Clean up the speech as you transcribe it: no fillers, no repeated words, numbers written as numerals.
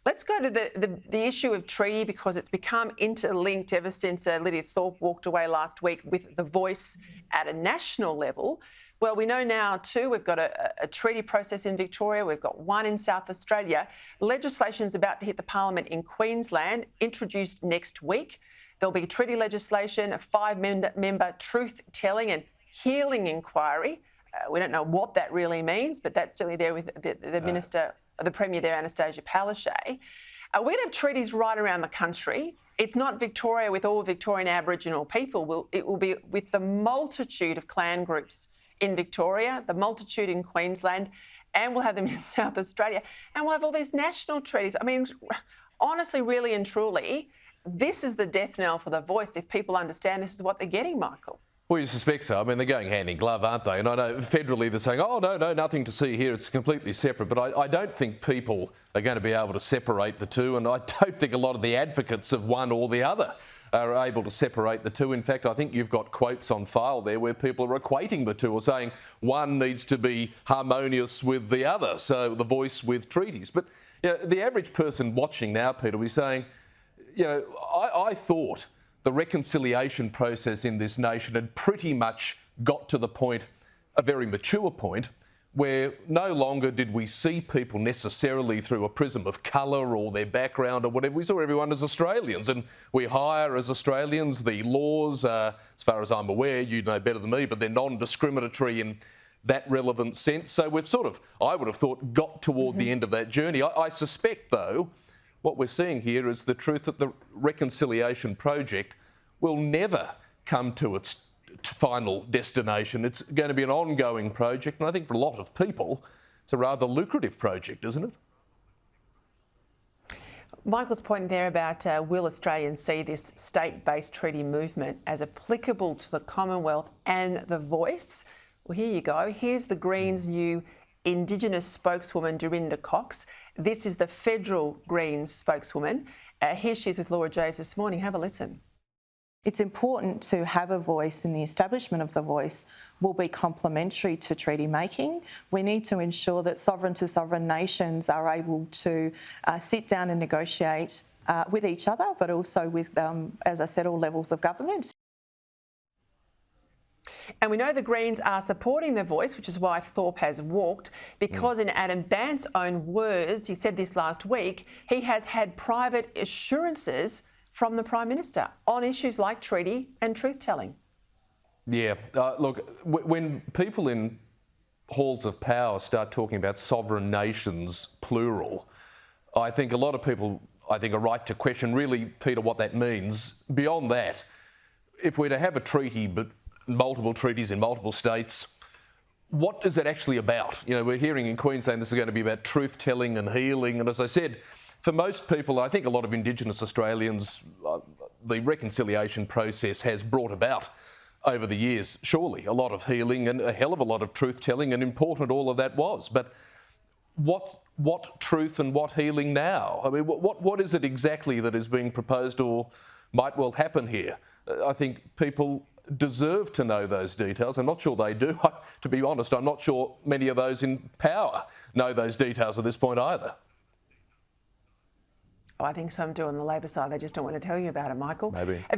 Let's go to the issue of treaty, because it's become interlinked ever since Lydia Thorpe walked away last week with the voice at a national level. Well, we know now too we've got a treaty process in Victoria, we've got one in South Australia. Legislation is about to hit the Parliament in Queensland, introduced next week. There'll be treaty legislation, a 5-member truth-telling and healing inquiry. We don't know what that really means, but that's certainly there with the Minister, the Premier there, Anastasia Palaszczuk. We're going to have treaties right around the country. It's not Victoria with all Victorian Aboriginal people. It will be with the multitude of clan groups in Victoria, the multitude in Queensland, and we'll have them in South Australia. And we'll have all these national treaties. I mean, honestly, really and truly, this is the death knell for the voice if people understand this is what they're getting, Michael. Well, you suspect so. I mean, they're going hand in glove, aren't they? And I know federally they're saying, oh, no, nothing to see here. It's completely separate. But I don't think people are going to be able to separate the two. And I don't think a lot of the advocates of one or the other are able to separate the two. In fact, I think you've got quotes on file there where people are equating the two or saying one needs to be harmonious with the other, so the voice with treaties. But you know, the average person watching now, Peter, will be saying, you know, I thought the reconciliation process in this nation had pretty much got to the point, a very mature point, where no longer did we see people necessarily through a prism of colour or their background or whatever. We saw everyone as Australians, and we hire as Australians. The laws, as far as I'm aware, you know better than me, but they're non-discriminatory in that relevant sense. So we've sort of, I would have thought, got toward the end of that journey. I suspect, though, what we're seeing here is the truth that the reconciliation project will never come to its final destination. It's going to be an ongoing project, and I think for a lot of people, it's a rather lucrative project, isn't it? Michael's point there about will Australians see this state-based treaty movement as applicable to the Commonwealth and the voice? Well, here you go. Here's the Greens' new Indigenous spokeswoman, Dorinda Cox. This is the federal Greens spokeswoman. Here she is with Laura Jays this morning. Have a listen. It's important to have a voice, and the establishment of the voice will be complementary to treaty making. We need to ensure that sovereign to sovereign nations are able to sit down and negotiate with each other, but also with, as I said, all levels of government. And we know the Greens are supporting the voice, which is why Thorpe has walked, because in Adam Bandt's own words, he said this last week, he has had private assurances from the Prime Minister on issues like treaty and truth-telling. Yeah, look, when people in halls of power start talking about sovereign nations, plural, I think a lot of people, are right to question really, Peter, what that means. Beyond that, if we're to have a treaty, but multiple treaties in multiple states, what is it actually about? You know, we're hearing in Queensland this is going to be about truth-telling and healing, and as I said, for most people, I think a lot of Indigenous Australians, the reconciliation process has brought about over the years, surely, a lot of healing and a hell of a lot of truth-telling, and important all of that was. But what truth and what healing now? I mean, what is it exactly that is being proposed or might well happen here? I think people deserve to know those details. I'm not sure they do. To be honest, I'm not sure many of those in power know those details at this point either. I think some do on the Labor side. They just don't want to tell you about it, Michael. Maybe.